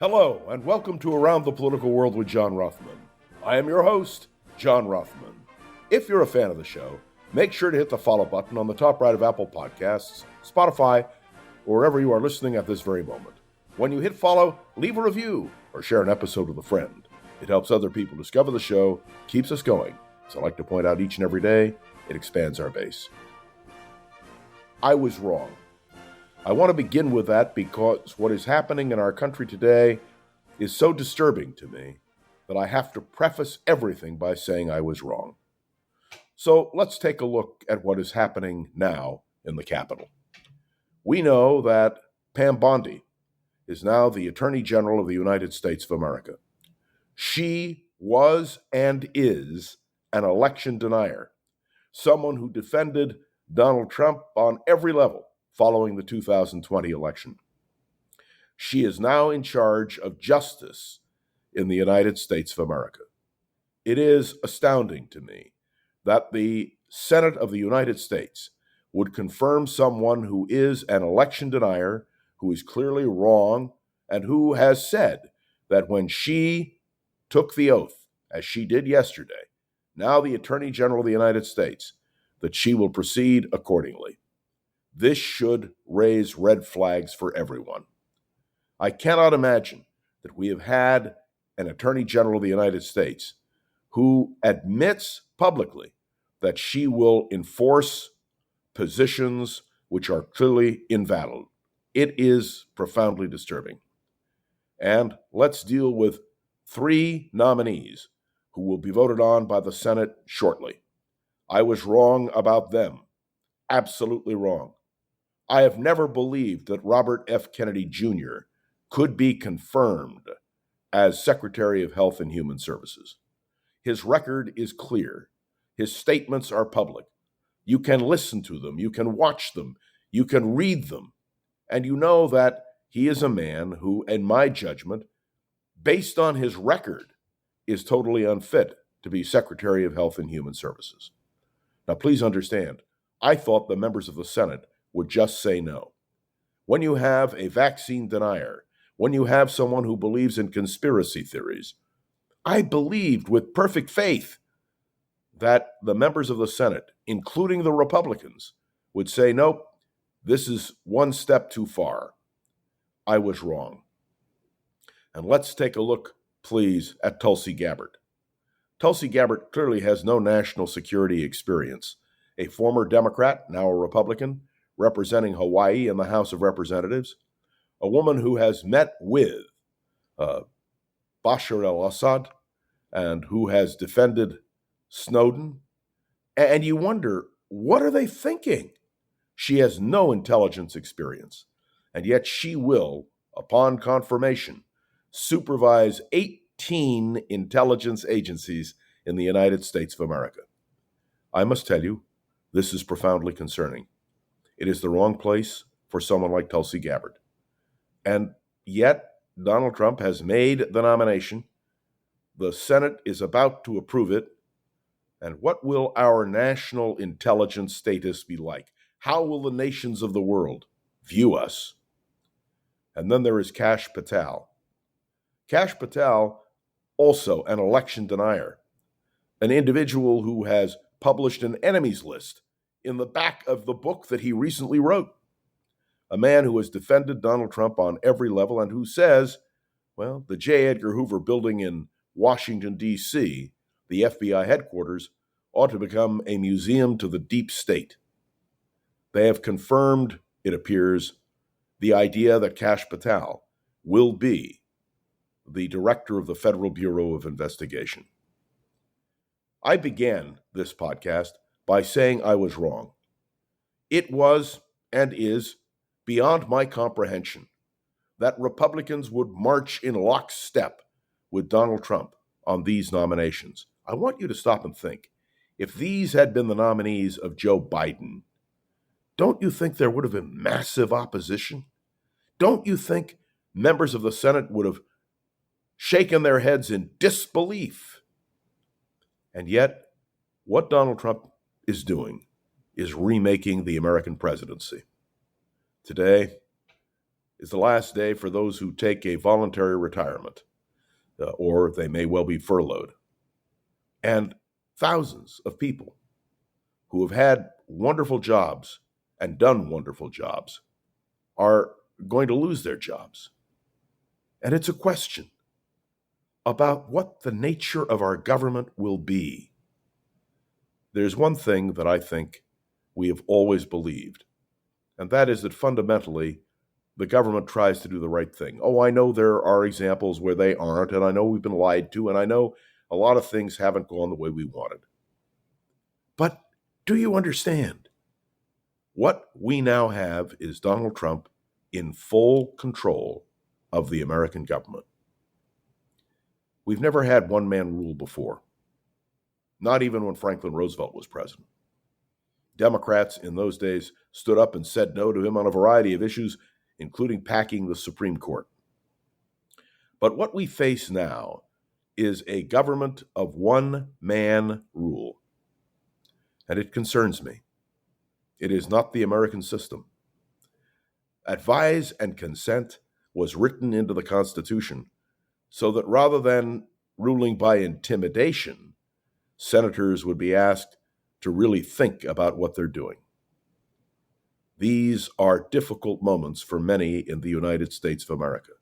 Hello, and welcome to Around the Political World with John Rothman. I am your host, John Rothman. If you're a fan of the show, make sure to hit the follow button on the top right of Apple Podcasts, Spotify, or wherever you are listening at this very moment. When you hit follow, leave a review or share an episode with a friend. It helps other people discover the show, keeps us going. As I like to point out each and every day, it expands our base. I was wrong. I want to begin with that because what is happening in our country today is so disturbing to me that I have to preface everything by saying I was wrong. So let's take a look at what is happening now in the Capitol. We know that Pam Bondi is now the Attorney General of the United States of America. She was and is an election denier, someone who defended Donald Trump on every level following the 2020 election. She is now in charge of justice in the United States of America. It is astounding to me that the Senate of the United States would confirm someone who is an election denier, who is clearly wrong, and who has said that when she took the oath, as she did yesterday, now the Attorney General of the United States, that she will proceed accordingly. This should raise red flags for everyone. I cannot imagine that we have had an Attorney General of the United States who admits publicly that she will enforce positions which are clearly invalid. It is profoundly disturbing. And let's deal with 3 nominees who will be voted on by the Senate shortly. I was wrong about them. Absolutely wrong. I have never believed that Robert F. Kennedy Jr. could be confirmed as Secretary of Health and Human Services. His record is clear. His statements are public. You can listen to them. You can watch them. You can read them. And you know that he is a man who, in my judgment, based on his record, is totally unfit to be Secretary of Health and Human Services. Now, please understand, I thought the members of the Senate would just say no. When you have a vaccine denier, when you have someone who believes in conspiracy theories, I believed with perfect faith that the members of the Senate, including the Republicans, would say, nope, this is one step too far. I was wrong. And let's take a look, please, at Tulsi Gabbard. Tulsi Gabbard clearly has no national security experience. A former Democrat, now a Republican, representing Hawaii in the House of Representatives, a woman who has met with Bashar al-Assad and who has defended Snowden. And you wonder, what are they thinking? She has no intelligence experience, and yet she will, upon confirmation, supervise 18 intelligence agencies in the United States of America. I must tell you, this is profoundly concerning. It is the wrong place for someone like Tulsi Gabbard. And yet, Donald Trump has made the nomination. The Senate is about to approve it. And what will our national intelligence status be like? How will the nations of the world view us? And then there is Kash Patel. Kash Patel, also an election denier, an individual who has published an enemies list in the back of the book that he recently wrote. A man who has defended Donald Trump on every level and who says, well, the J. Edgar Hoover building in Washington, D.C., the FBI headquarters, ought to become a museum to the deep state. They have confirmed, it appears, the idea that Kash Patel will be the director of the Federal Bureau of Investigation. I began this podcast by saying I was wrong. It was and is beyond my comprehension that Republicans would march in lockstep with Donald Trump on these nominations. I want you to stop and think. If these had been the nominees of Joe Biden, don't you think there would have been massive opposition? Don't you think members of the Senate would have shaken their heads in disbelief? And yet, what Donald Trump is doing is remaking the American presidency. Today, is the last day for those who take a voluntary retirement, or they may well be furloughed. And thousands of people who have had wonderful jobs and done wonderful jobs are going to lose their jobs. And it's a question about what the nature of our government will be. There's one thing that I think we have always believed, and that is that fundamentally the government tries to do the right thing. Oh, I know there are examples where they aren't, and I know we've been lied to, and I know a lot of things haven't gone the way we wanted. But do you understand? What we now have is Donald Trump in full control of the American government. We've never had one-man rule before, not even when Franklin Roosevelt was president. Democrats in those days stood up and said no to him on a variety of issues, including packing the Supreme Court. But what we face now is a government of one-man rule, and it concerns me. It is not the American system. Advise and consent was written into the Constitution so that rather than ruling by intimidation, senators would be asked to really think about what they're doing. These are difficult moments for many in the United States of America.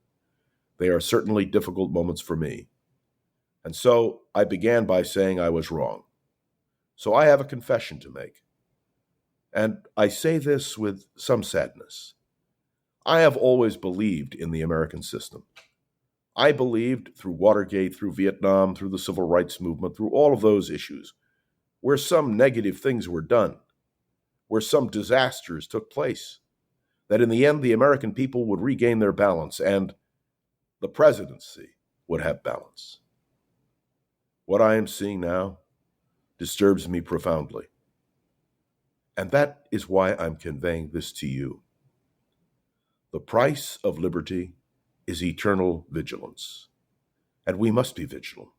They are certainly difficult moments for me. And so I began by saying I was wrong. So I have a confession to make. And I say this with some sadness. I have always believed in the American system. I believed through Watergate, through Vietnam, through the Civil Rights Movement, through all of those issues, where some negative things were done, where some disasters took place, that in the end the American people would regain their balance and the presidency would have balance. What I am seeing now disturbs me profoundly. And that is why I'm conveying this to you. The price of liberty is eternal vigilance. And we must be vigilant.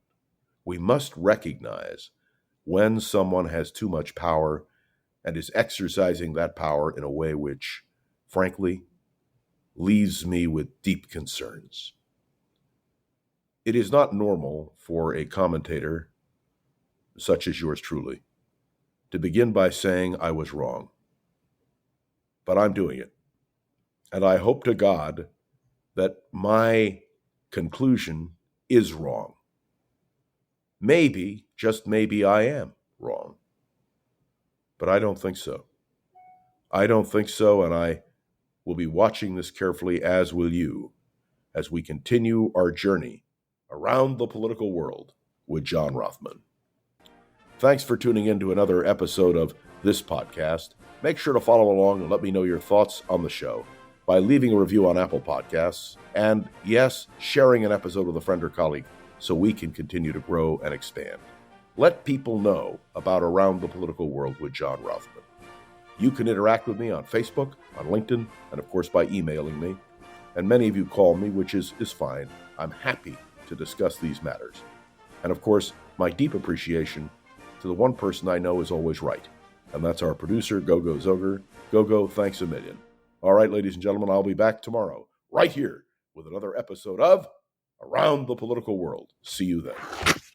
We must recognize when someone has too much power and is exercising that power in a way which, frankly, leaves me with deep concerns. It is not normal for a commentator, such as yours truly, to begin by saying I was wrong. But I'm doing it. And I hope to God that my conclusion is wrong. Maybe, just maybe, I am wrong. But I don't think so. I don't think so, and I will be watching this carefully, as will you, as we continue our journey around the political world with John Rothman. Thanks for tuning in to another episode of this podcast. Make sure to follow along and let me know your thoughts on the show by leaving a review on Apple Podcasts and, yes, sharing an episode with a friend or colleague so we can continue to grow and expand. Let people know about Around the Political World with John Rothman. You can interact with me on Facebook, on LinkedIn, and of course by emailing me. And many of you call me, which is fine. I'm happy to discuss these matters. And of course, my deep appreciation to the one person I know is always right. And that's our producer, Gogo Zoger. Gogo, thanks a million. All right, ladies and gentlemen, I'll be back tomorrow, right here, with another episode of Around the Political World. See you then.